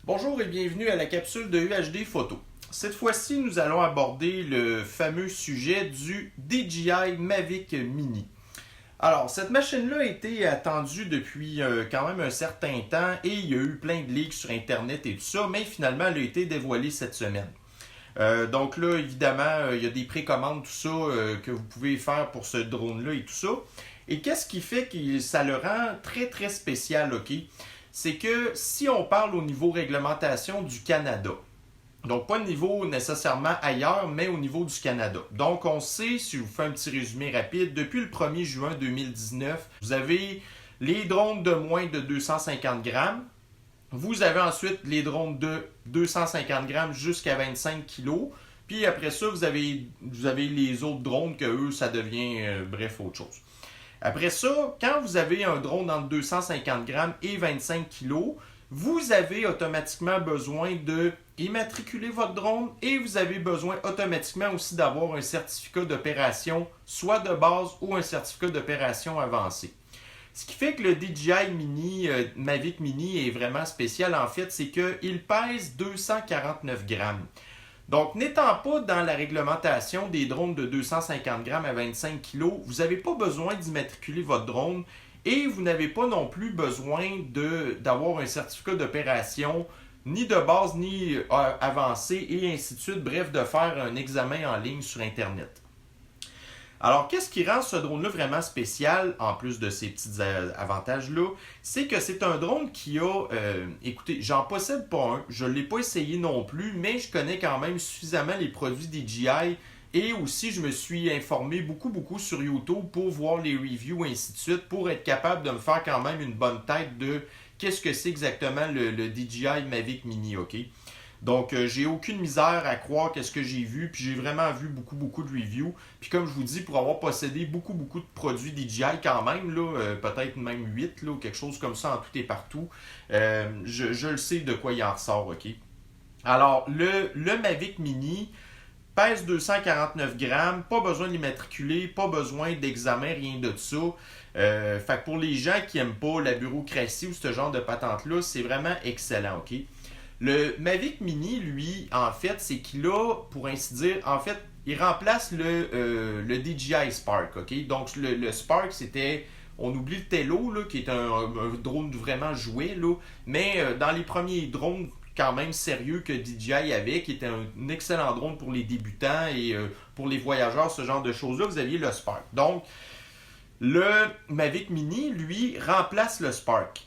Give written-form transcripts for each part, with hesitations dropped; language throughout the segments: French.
Bonjour et bienvenue à la capsule de UHD Photo. Cette fois-ci, nous allons aborder le fameux sujet du DJI Mavic Mini. Alors, cette machine-là a été attendue depuis quand même un certain temps et il y a eu plein de leaks sur Internet et tout ça, mais finalement, elle a été dévoilée cette semaine. Donc là, évidemment, il y a des précommandes, tout ça, que vous pouvez faire pour ce drone-là et tout ça. Et qu'est-ce qui fait que ça le rend très, très spécial, OK? C'est que si on parle au niveau réglementation du Canada, donc pas au niveau nécessairement ailleurs, mais au niveau du Canada. Donc on sait, si je vous fais un petit résumé rapide, depuis le 1er juin 2019, vous avez les drones de moins de 250 grammes. Vous avez ensuite les drones de 250 grammes jusqu'à 25 kilos. Puis après ça, vous avez les autres drones que eux, ça devient, bref, autre chose. Après ça, quand vous avez un drone entre 250 grammes et 25 kilos, vous avez automatiquement besoin de immatriculer votre drone et vous avez besoin automatiquement aussi d'avoir un certificat d'opération, soit de base ou un certificat d'opération avancé. Ce qui fait que le DJI Mini, Mavic Mini est vraiment spécial en fait, c'est qu'il pèse 249 grammes. Donc, n'étant pas dans la réglementation des drones de 250 grammes à 25 kg, vous n'avez pas besoin d'immatriculer votre drone et vous n'avez pas non plus besoin d'avoir un certificat d'opération ni de base ni avancé et ainsi de suite, bref, de faire un examen en ligne sur Internet. Alors, qu'est-ce qui rend ce drone-là vraiment spécial, en plus de ces petits avantages-là? C'est que c'est un drone qui a... écoutez, j'en possède pas un, je ne l'ai pas essayé non plus, mais je connais quand même suffisamment les produits DJI et aussi je me suis informé beaucoup sur YouTube pour voir les reviews et ainsi de suite, pour être capable de me faire quand même une bonne tête de qu'est-ce que c'est exactement le DJI Mavic Mini, OK? Donc, j'ai aucune misère à croire qu'est-ce que j'ai vu, puis j'ai vraiment vu beaucoup de reviews. Puis comme je vous dis, pour avoir possédé beaucoup de produits DJI quand même, là, peut-être même 8, là, ou quelque chose comme ça en tout et partout, je le sais de quoi il en ressort, OK? Alors, le Mavic Mini pèse 249 grammes, pas besoin de l'immatriculer, pas besoin d'examen, rien de ça. Fait que pour les gens qui n'aiment pas la bureaucratie ou ce genre de patente-là, c'est vraiment excellent, OK? Le Mavic Mini, lui, en fait, c'est qu'il a, pour ainsi dire, en fait, il remplace le DJI Spark, OK? Donc, le Spark, c'était, on oublie le Tello, là, qui est un drone vraiment jouet, là, mais dans les premiers drones quand même sérieux que DJI avait, qui était un excellent drone pour les débutants et pour les voyageurs, ce genre de choses-là, vous aviez le Spark. Donc, le Mavic Mini, lui, remplace le Spark.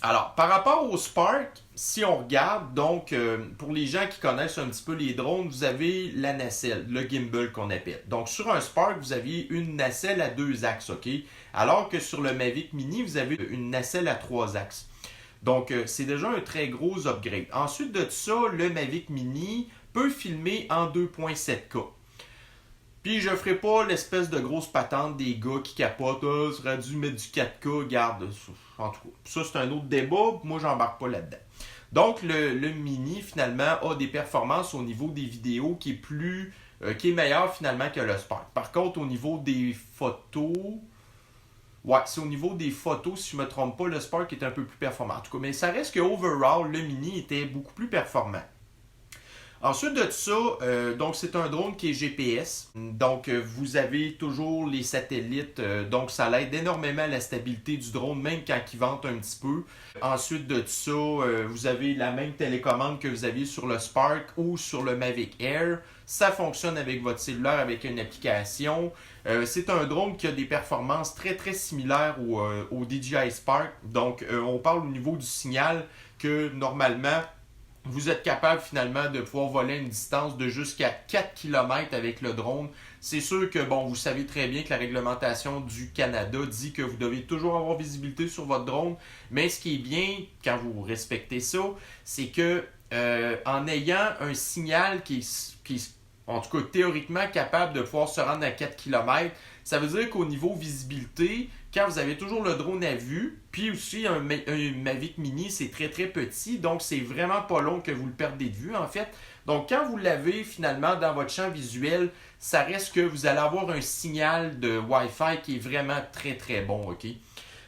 Alors, par rapport au Spark, si on regarde, donc, pour les gens qui connaissent un petit peu les drones, vous avez la nacelle, le gimbal qu'on appelle. Donc, sur un Spark, vous aviez une nacelle à 2 axes, OK? Alors que sur le Mavic Mini, vous avez une nacelle à 3 axes. Donc, c'est déjà un très gros upgrade. Ensuite de ça, le Mavic Mini peut filmer en 2.7K. Puis je ferai pas l'espèce de grosse patente des gars qui capotent, ça aurait dû mettre du 4K, garde. En tout cas, ça c'est un autre débat, moi j'embarque pas là-dedans. Donc le Mini finalement a des performances au niveau des vidéos qui est meilleur finalement que le Spark. Par contre, au niveau des photos, ouais, c'est au niveau des photos, si je me trompe pas, le Spark est un peu plus performant. En tout cas, mais ça reste que overall, le Mini était beaucoup plus performant. Ensuite de ça, donc c'est un drone qui est GPS. Donc vous avez toujours les satellites, donc ça l'aide énormément à la stabilité du drone, même quand il vente un petit peu. Ensuite de ça, vous avez la même télécommande que vous aviez sur le Spark ou sur le Mavic Air. Ça fonctionne avec votre cellulaire, avec une application. C'est un drone qui a des performances très similaires au DJI Spark. Donc on parle au niveau du signal que normalement vous êtes capable finalement de pouvoir voler une distance de jusqu'à 4 km avec le drone. C'est sûr que, bon, vous savez très bien que la réglementation du Canada dit que vous devez toujours avoir visibilité sur votre drone, mais ce qui est bien quand vous respectez ça, c'est que en ayant un signal qui est, en tout cas théoriquement, capable de pouvoir se rendre à 4 km, ça veut dire qu'au niveau visibilité, quand vous avez toujours le drone à vue, puis aussi un Mavic Mini, c'est très petit, donc c'est vraiment pas long que vous le perdez de vue en fait. Donc quand vous l'avez finalement dans votre champ visuel, ça reste que vous allez avoir un signal de Wi-Fi qui est vraiment très bon, ok?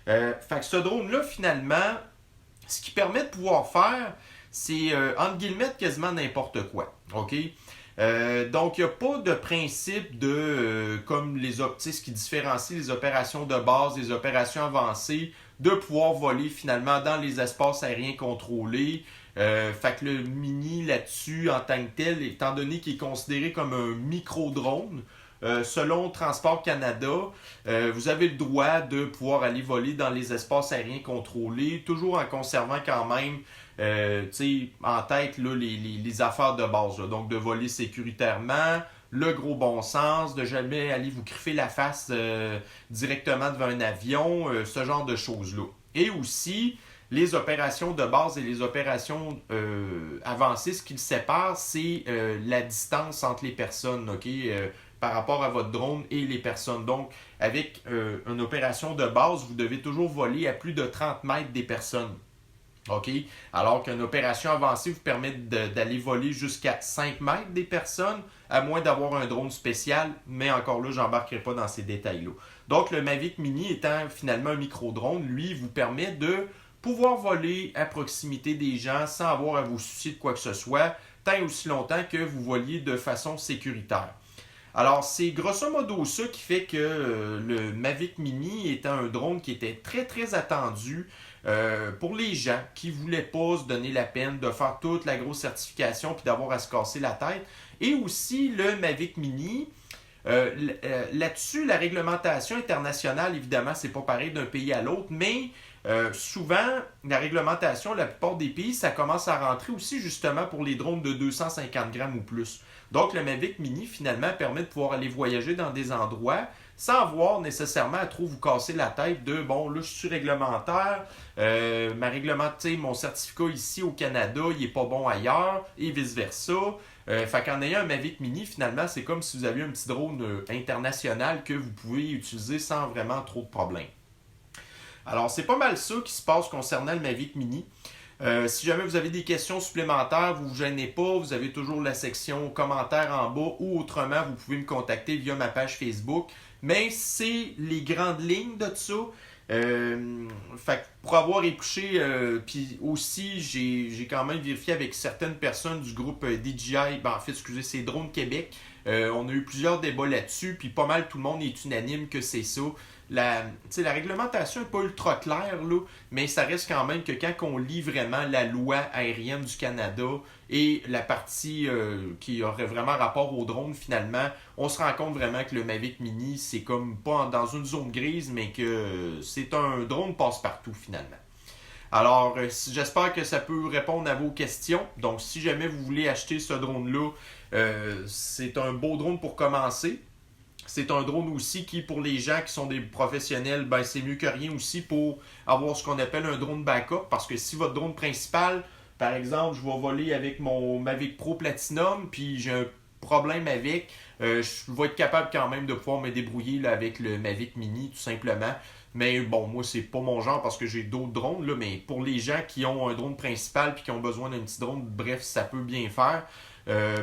Fait que ce drone-là finalement, ce qu'il permet de pouvoir faire, c'est entre guillemets quasiment n'importe quoi. OK? Donc, il n'y a pas de principe de, comme les ce qui différencie les opérations de base des opérations avancées, de pouvoir voler finalement dans les espaces aériens contrôlés. Fait que le Mini là-dessus, en tant que tel, étant donné qu'il est considéré comme un micro-drone, selon Transport Canada, vous avez le droit de pouvoir aller voler dans les espaces aériens contrôlés, toujours en conservant quand même en tête là, les affaires de base. Là. Donc de voler sécuritairement, le gros bon sens, de jamais aller vous griffer la face directement devant un avion, ce genre de choses-là. Et aussi, les opérations de base et les opérations avancées, ce qui le sépare, c'est la distance entre les personnes, OK? Par rapport à votre drone et les personnes. Donc, avec une opération de base, vous devez toujours voler à plus de 30 mètres des personnes. OK? Alors qu'une opération avancée vous permet d'aller voler jusqu'à 5 mètres des personnes, à moins d'avoir un drone spécial, mais encore là, je n'embarquerai pas dans ces détails-là. Donc, le Mavic Mini étant finalement un micro-drone, lui, vous permet de pouvoir voler à proximité des gens sans avoir à vous soucier de quoi que ce soit, tant et aussi longtemps que vous voliez de façon sécuritaire. Alors, c'est grosso modo ça qui fait que le Mavic Mini était un drone qui était très très attendu pour les gens qui ne voulaient pas se donner la peine de faire toute la grosse certification puis d'avoir à se casser la tête. Et aussi le Mavic Mini, là-dessus, la réglementation internationale, évidemment, c'est pas pareil d'un pays à l'autre, mais souvent, la réglementation, la plupart des pays, ça commence à rentrer aussi justement pour les drones de 250 grammes ou plus. Donc, le Mavic Mini, finalement, permet de pouvoir aller voyager dans des endroits sans avoir nécessairement à trop vous casser la tête de, bon, là, je suis réglementaire, mon certificat ici au Canada, il n'est pas bon ailleurs, et vice-versa. Fait qu'en ayant un Mavic Mini, finalement, c'est comme si vous aviez un petit drone international que vous pouvez utiliser sans vraiment trop de problèmes. Alors, c'est pas mal ça qui se passe concernant le Mavic Mini. Si jamais vous avez des questions supplémentaires, vous ne vous gênez pas, vous avez toujours la section commentaires en bas ou autrement, vous pouvez me contacter via ma page Facebook. Mais c'est les grandes lignes de ça. Fait que pour avoir épluché, puis aussi j'ai quand même vérifié avec certaines personnes du groupe DJI, c'est Drone Québec. On a eu plusieurs débats là-dessus, puis pas mal tout le monde est unanime que c'est ça. La réglementation n'est pas ultra claire, là, mais ça reste quand même que quand on lit vraiment la loi aérienne du Canada et la partie qui aurait vraiment rapport au drone, finalement, on se rend compte vraiment que le Mavic Mini, c'est comme pas dans une zone grise, mais que c'est un drone passe-partout, finalement. Alors, j'espère que ça peut répondre à vos questions. Donc, si jamais vous voulez acheter ce drone-là, c'est un beau drone pour commencer. C'est un drone aussi qui, pour les gens qui sont des professionnels, ben c'est mieux que rien aussi pour avoir ce qu'on appelle un drone backup. Parce que si votre drone principal, par exemple, je vais voler avec mon Mavic Pro Platinum, puis j'ai un problème avec, je vais être capable quand même de pouvoir me débrouiller là, avec le Mavic Mini, tout simplement. Mais bon, moi, c'est pas mon genre parce que j'ai d'autres drones, là, mais pour les gens qui ont un drone principal puis qui ont besoin d'un petit drone, bref, ça peut bien faire.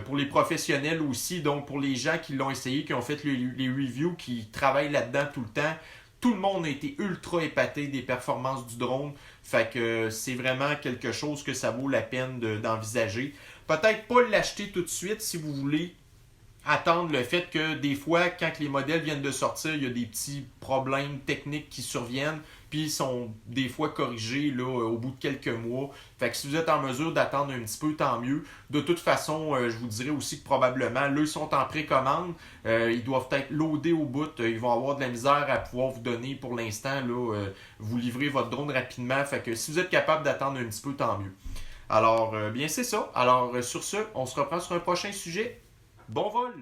Pour les professionnels aussi, donc pour les gens qui l'ont essayé, qui ont fait les reviews, qui travaillent là-dedans tout le temps, tout le monde a été ultra épaté des performances du drone. Fait que c'est vraiment quelque chose que ça vaut la peine d'envisager. Peut-être pas l'acheter tout de suite si vous voulez attendre le fait que des fois, quand les modèles viennent de sortir, il y a des petits problèmes techniques qui surviennent, puis ils sont des fois corrigés là, au bout de quelques mois. Fait que si vous êtes en mesure d'attendre un petit peu, tant mieux. De toute façon, je vous dirais aussi que probablement, là, ils sont en précommande. Ils doivent être loadés au bout. Ils vont avoir de la misère à pouvoir vous donner pour l'instant, là, vous livrer votre drone rapidement. Fait que si vous êtes capable d'attendre un petit peu, tant mieux. Alors, bien c'est ça. Alors, sur ce, on se reprend sur un prochain sujet. Bon vol!